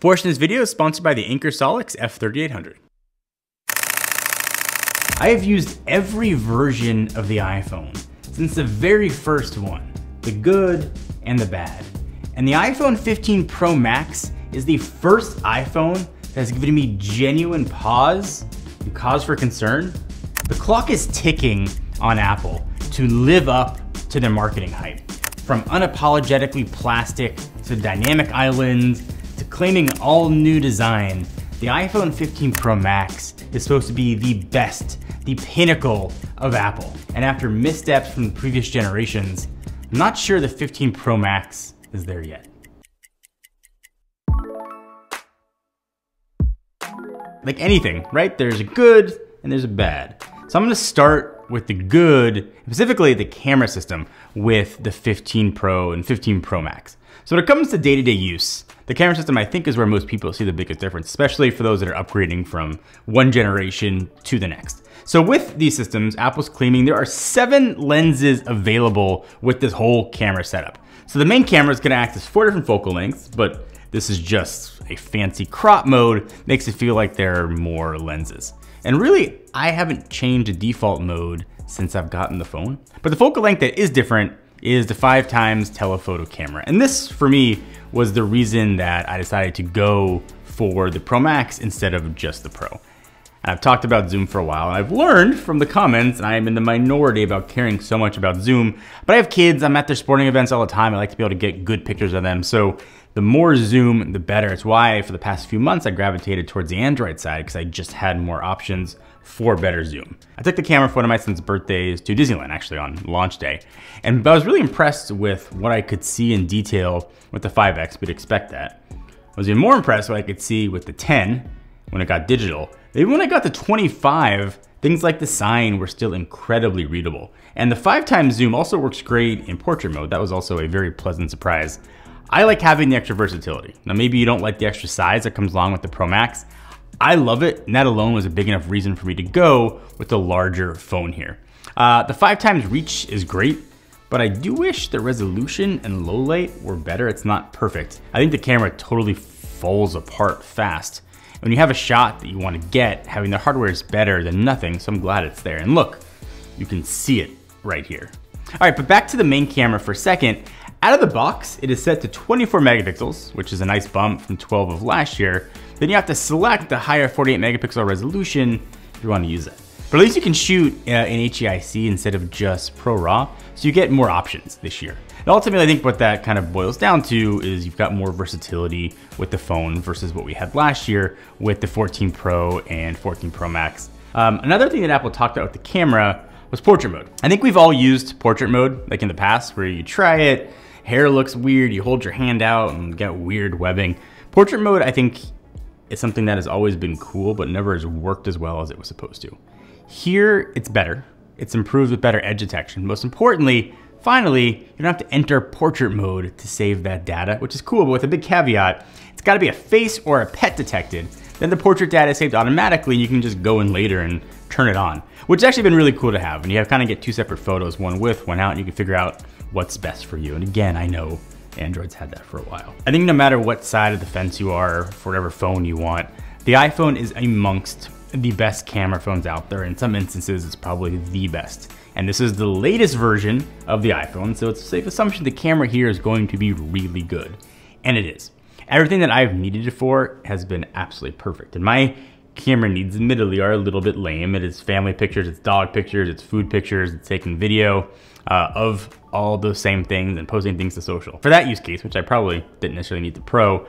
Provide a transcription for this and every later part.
portion of this video is sponsored by the Anker Solix F3800. I have used every version of the iPhone since the very first one, the good and the bad. And the iPhone 15 Pro Max is the first iPhone that has given me genuine pause and cause for concern. The clock is ticking on Apple to live up to their marketing hype. From unapologetically plastic to dynamic islands to claiming all new design, the iPhone 15 Pro Max is supposed to be the best, the pinnacle of Apple. And after missteps from the previous generations, I'm not sure the 15 Pro Max is there yet. Like anything, right? There's a good and there's a bad. So I'm gonna start with the good, specifically the camera system with the 15 Pro and 15 Pro Max. So when it comes to day-to-day use, the camera system I think is where most people see the biggest difference, especially for those that are upgrading from one generation to the next. So with these systems, Apple's claiming there are 7 lenses available with this whole camera setup. So the main camera is gonna act as 4 different focal lengths, but this is just a fancy crop mode, makes it feel like there are more lenses. And really, I haven't changed the default mode since I've gotten the phone. But the focal length that is different is the 5x telephoto camera. And this, for me, was the reason that I decided to go for the Pro Max instead of just the Pro. And I've talked about zoom for a while, and I've learned from the comments, and I am in the minority about caring so much about zoom, but I have kids, I'm at their sporting events all the time, I like to be able to get good pictures of them, so the more zoom, the better. It's why for the past few months I gravitated towards the Android side because I just had more options for better zoom. I took the camera for one of my son's birthdays to Disneyland, actually on launch day. And I was really impressed with what I could see in detail with the 5X, we'd expect that. I was even more impressed with what I could see with the 10 when it got digital. Even when I got the 25, things like the sign were still incredibly readable. And the 5x zoom also works great in portrait mode. That was also a very pleasant surprise. I like having the extra versatility. Now maybe you don't like the extra size that comes along with the Pro Max. I love it, and that alone was a big enough reason for me to go with the larger phone here. The 5x reach is great, but I do wish the resolution and low light were better. It's not perfect. I think the camera totally falls apart fast. When you have a shot that you want to get, having the hardware is better than nothing, so I'm glad it's there. And look, you can see it right here. All right, but back to the main camera for a second. Out of the box, it is set to 24 megapixels, which is a nice bump from 12 of last year. Then you have to select the higher 48 megapixel resolution if you want to use it. But at least you can shoot in HEIC instead of just ProRAW, so you get more options this year. And ultimately, I think what that kind of boils down to is you've got more versatility with the phone versus what we had last year with the 14 Pro and 14 Pro Max. Another thing that Apple talked about with the camera was portrait mode. I think we've all used portrait mode like in the past where you try it, hair looks weird, you hold your hand out and get weird webbing. Portrait mode, I think, is something that has always been cool, but never has worked as well as it was supposed to. Here, it's better. It's improved with better edge detection. Most importantly, finally, you don't have to enter portrait mode to save that data, which is cool, but with a big caveat, it's gotta be a face or a pet detected. Then the portrait data is saved automatically, and you can just go in later and turn it on, which has actually been really cool to have. And you have kind of get 2 separate photos, one with, one out, and you can figure out what's best for you. And again, I know Android's had that for a while. I think no matter what side of the fence you are, for whatever phone you want, the iPhone is amongst the best camera phones out there. In some instances, it's probably the best. And this is the latest version of the iPhone, so it's a safe assumption the camera here is going to be really good. And it is. Everything that I've needed it for has been absolutely perfect. And my camera needs admittedly are a little bit lame. It is family pictures, it's dog pictures, it's food pictures, it's taking video of all those same things and posting things to social. For that use case, which I probably didn't necessarily need the Pro,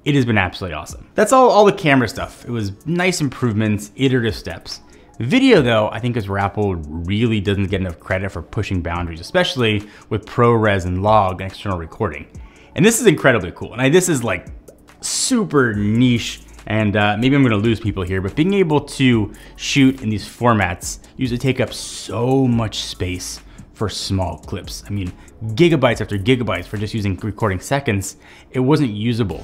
it has been absolutely awesome. That's all the camera stuff. It was nice improvements, iterative steps. Video though, I think is where Apple really doesn't get enough credit for pushing boundaries, especially with ProRes and log and external recording. And this is incredibly cool. And this is like super niche, and maybe I'm gonna lose people here, but being able to shoot in these formats usually take up so much space for small clips. I mean, gigabytes after gigabytes for just recording seconds. It wasn't usable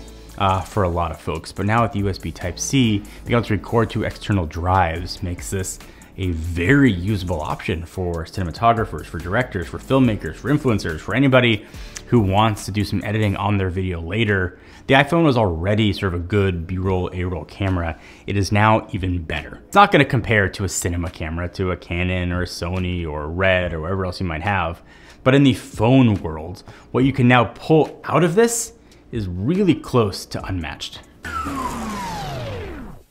for a lot of folks, but now with USB Type-C, being able to record to external drives makes this a very usable option for cinematographers, for directors, for filmmakers, for influencers, for anybody who wants to do some editing on their video later, the iPhone was already sort of a good B-roll, A-roll camera. It is now even better. It's not gonna compare to a cinema camera, to a Canon or a Sony or a Red or whatever else you might have. But in the phone world, what you can now pull out of this is really close to unmatched.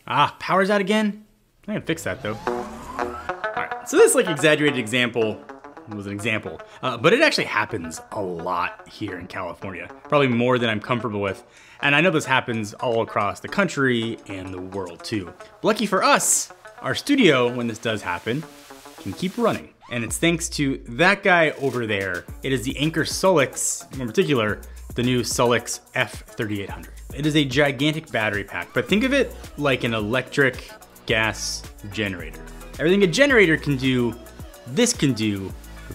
Ah, power's out again? I can fix that though. All right, so this like exaggerated example was an example, but it actually happens a lot here in California, probably more than I'm comfortable with. And I know this happens all across the country and the world too. Lucky for us, our studio, when this does happen, can keep running. And it's thanks to that guy over there. It is the Anker Solix, in particular, the new Solix F3800. It is a gigantic battery pack, but think of it like an electric gas generator. Everything a generator can do, this can do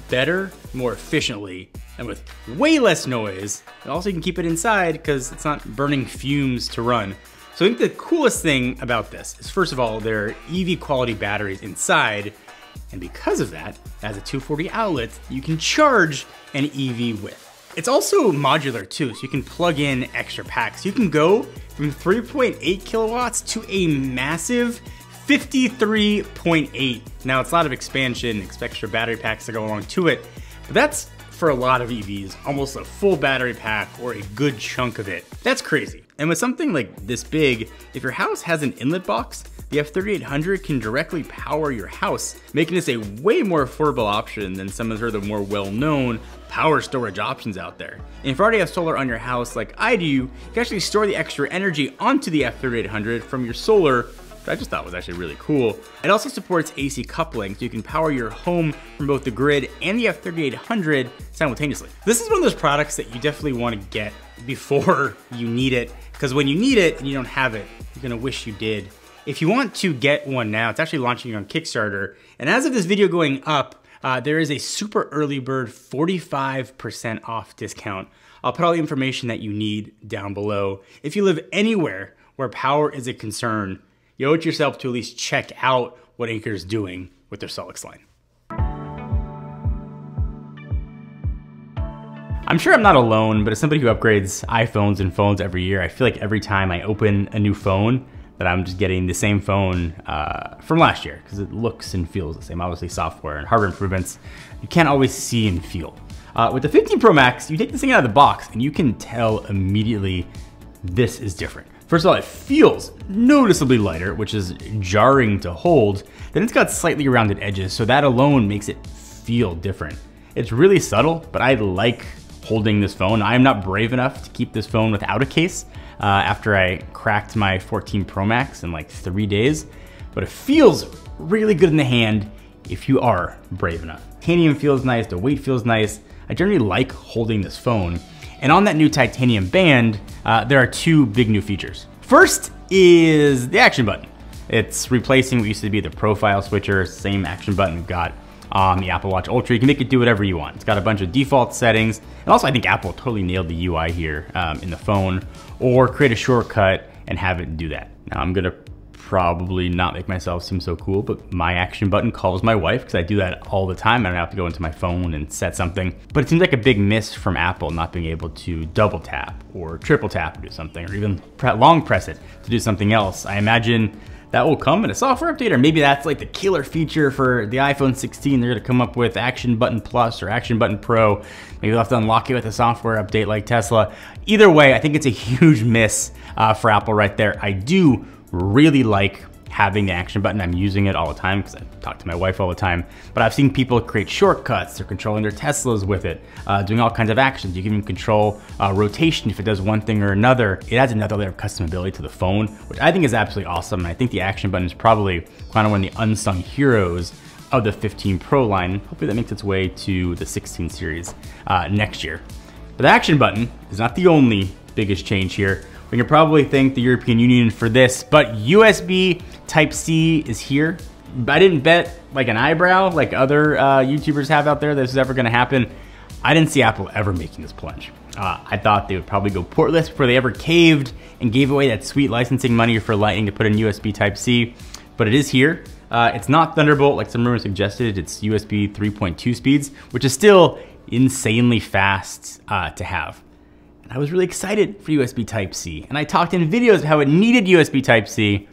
better, more efficiently, and with way less noise. And also you can keep it inside because it's not burning fumes to run. So I think the coolest thing about this is, first of all, there are EV quality batteries inside, and because of that, as a 240 outlet, you can charge an EV with. It's also modular too, so you can plug in extra packs. You can go from 3.8 kilowatts to a massive 53.8. Now it's a lot of expansion, extra battery packs to go along to it, but that's for a lot of EVs, almost a full battery pack or a good chunk of it. That's crazy. And with something like this big, if your house has an inlet box, the F3800 can directly power your house, making this a way more affordable option than some of the more well-known power storage options out there. And if you already have solar on your house like I do, you can actually store the extra energy onto the F3800 from your solar, which I just thought was actually really cool. It also supports AC coupling, so you can power your home from both the grid and the F3800 simultaneously. This is one of those products that you definitely want to get before you need it, because when you need it and you don't have it, you're gonna wish you did. If you want to get one now, it's actually launching on Kickstarter. And as of this video going up, there is a super early bird 45% off discount. I'll put all the information that you need down below. If you live anywhere where power is a concern, you owe it yourself to at least check out what Anker is doing with their Solix line. I'm sure I'm not alone, but as somebody who upgrades iPhones and phones every year, I feel like every time I open a new phone, that I'm just getting the same phone from last year, because it looks and feels the same. Obviously software and hardware improvements, you can't always see and feel. With the 15 Pro Max, you take this thing out of the box and you can tell immediately this is different. First of all, it feels noticeably lighter, which is jarring to hold. Then it's got slightly rounded edges, so that alone makes it feel different. It's really subtle, but I like holding this phone. I am not brave enough to keep this phone without a case after I cracked my 14 Pro Max in like 3 days, but it feels really good in the hand if you are brave enough. Titanium feels nice, the weight feels nice. I generally like holding this phone. And on that new titanium band, there are two big new features. First is the action button. It's replacing what used to be the profile switcher, same action button we've got on the Apple Watch Ultra. You can make it do whatever you want. It's got a bunch of default settings. And also I think Apple totally nailed the UI here in the phone, or create a shortcut and have it do that. Now I'm gonna probably not make myself seem so cool, but my action button calls my wife because I do that all the time. I don't have to go into my phone and set something. But it seems like a big miss from Apple not being able to double tap or triple tap to do something, or even long press it to do something else. I imagine that will come in a software update, or maybe that's like the killer feature for the iPhone 16. They're gonna come up with Action Button Plus or Action Button Pro. Maybe they'll have to unlock it with a software update like Tesla. Either way, I think it's a huge miss for Apple right there. I do really like having the action button. I'm using it all the time because I talk to my wife all the time, but I've seen people create shortcuts. They're controlling their Teslas with it, doing all kinds of actions. You can even control rotation if it does one thing or another. It adds another layer of customability to the phone, which I think is absolutely awesome. And I think the action button is probably kind of one of the unsung heroes of the 15 Pro line. Hopefully that makes its way to the 16 series next year. But the action button is not the only biggest change here. We can probably thank the European Union for this, but USB Type-C is here. I didn't bet like an eyebrow like other YouTubers have out there that this is ever gonna happen. I didn't see Apple ever making this plunge. I thought they would probably go portless before they ever caved and gave away that sweet licensing money for Lightning to put in USB Type-C, but it is here. It's not Thunderbolt like some rumors suggested. It's USB 3.2 speeds, which is still insanely fast to have. And I was really excited for USB Type-C. And I talked in videos how it needed USB Type-C.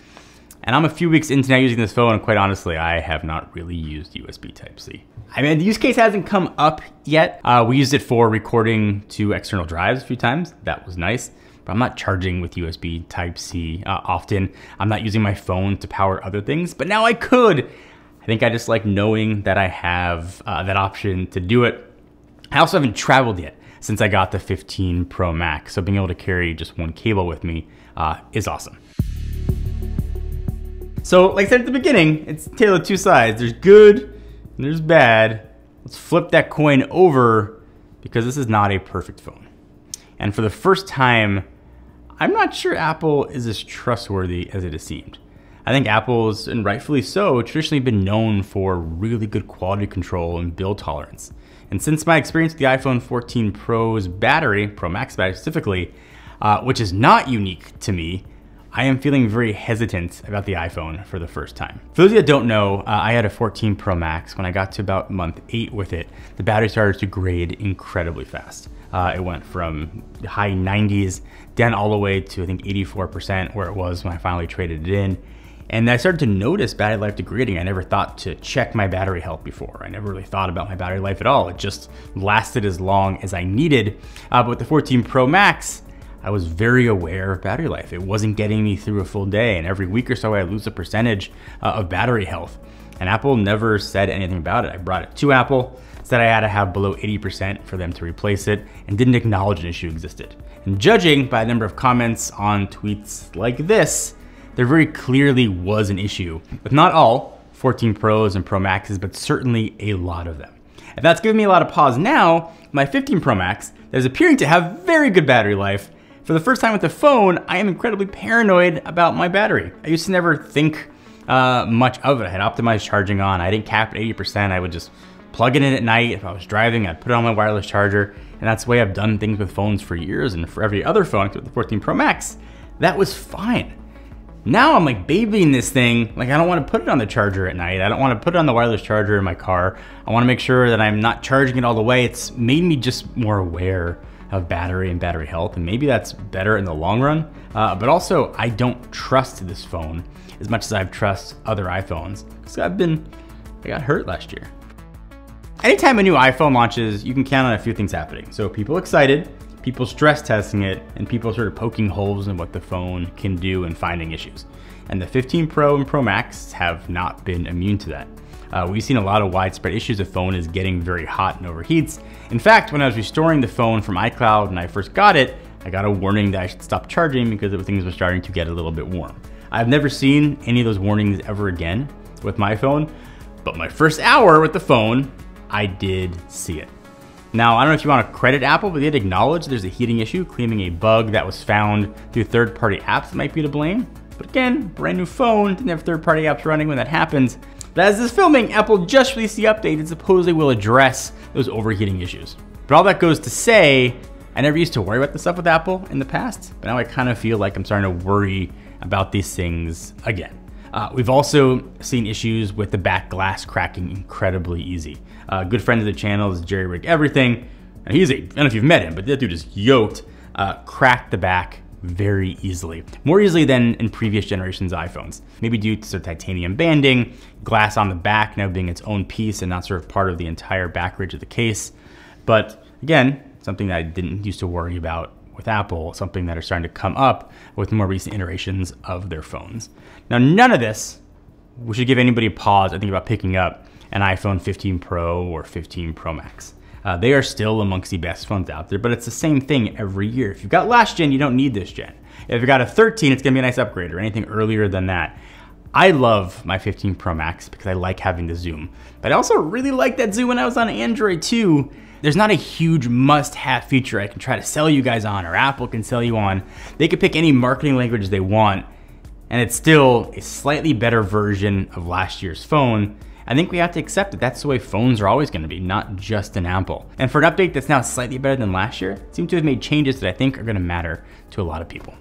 And I'm a few weeks into now using this phone, and quite honestly, I have not really used USB Type-C. I mean, the use case hasn't come up yet. We used it for recording to external drives a few times. That was nice, but I'm not charging with USB Type-C often. I'm not using my phone to power other things, but now I could. I think I just like knowing that I have that option to do it. I also haven't traveled yet since I got the 15 Pro Max, so being able to carry just one cable with me is awesome. So like I said at the beginning, it's a tale of two sides. There's good and there's bad. Let's flip that coin over because this is not a perfect phone. And for the first time, I'm not sure Apple is as trustworthy as it has seemed. I think Apple's, and rightfully so, traditionally been known for really good quality control and build tolerance. And since my experience with the iPhone 14 Pro's battery, Pro Max battery specifically, which is not unique to me, I am feeling very hesitant about the iPhone for the first time. For those of you that don't know, I had a 14 Pro Max. When I got to about month 8 with it, the battery started to degrade incredibly fast. It went from the high 90s down all the way to I think 84% where it was when I finally traded it in. And I started to notice battery life degrading. I never thought to check my battery health before. I never really thought about my battery life at all. It just lasted as long as I needed. But with the 14 Pro Max, I was very aware of battery life. It wasn't getting me through a full day, and every week or so I lose a percentage of battery health. And Apple never said anything about it. I brought it to Apple, said I had to have below 80% for them to replace it, and didn't acknowledge an issue existed. And judging by the number of comments on tweets like this, there very clearly was an issue with not all 14 Pros and Pro Maxes, but certainly a lot of them. And that's giving me a lot of pause now. My 15 Pro Max that is appearing to have very good battery life. For the first time with the phone, I am incredibly paranoid about my battery. I used to never think much of it. I had optimized charging on. I didn't cap at 80%. I would just plug it in at night. If I was driving, I'd put it on my wireless charger. And that's the way I've done things with phones for years. And for every other phone, except the 14 Pro Max, that was fine. Now I'm like babying this thing. Like I don't want to put it on the charger at night. I don't want to put it on the wireless charger in my car. I want to make sure that I'm not charging it all the way. It's made me just more aware of battery and battery health, and maybe that's better in the long run. But also, I don't trust this phone as much as I trust other iPhones because I got hurt last year. Anytime a new iPhone launches, you can count on a few things happening. So people excited, people stress testing it, and people sort of poking holes in what the phone can do and finding issues. And the 15 Pro and Pro Max have not been immune to that. We've seen a lot of widespread issues. The phone is getting very hot and overheats. In fact, when I was restoring the phone from iCloud when I first got it, I got a warning that I should stop charging because things were starting to get a little bit warm. I've never seen any of those warnings ever again with my phone, but my first hour with the phone, I did see it. Now, I don't know if you want to credit Apple, but they did acknowledge there's a heating issue, claiming a bug that was found through third-party apps might be to blame. But again, brand new phone, didn't have third-party apps running when that happens. But as this filming, Apple just released the update and supposedly will address those overheating issues. But all that goes to say, I never used to worry about this stuff with Apple in the past, but now I kind of feel like I'm starting to worry about these things again. We've also seen issues with the back glass cracking incredibly easy. A good friend of the channel is Jerry Rig Everything. And I don't know if you've met him, but that dude is yoked, cracked the back very easily. More easily than in previous generations of iPhones. Maybe due to sort of titanium banding, glass on the back now being its own piece and not sort of part of the entire back ridge of the case. But again, something that I didn't used to worry about with Apple, something that are starting to come up with more recent iterations of their phones. Now, none of this should give anybody a pause, I think, about picking up an iPhone 15 Pro or 15 Pro Max. They are still amongst the best phones out there, but it's the same thing every year. If you've got last gen, you don't need this gen. If you've got a 13, it's gonna be a nice upgrade, or anything earlier than that. I love my 15 Pro Max because I like having the zoom, but I also really like that zoom when I was on Android too. There's not a huge must-have feature I can try to sell you guys on, or Apple can sell you on. They could pick any marketing language they want, and it's still a slightly better version of last year's phone. I think we have to accept that that's the way phones are always gonna be, not just an Apple. And for an update that's now slightly better than last year, seem to have made changes that I think are gonna matter to a lot of people.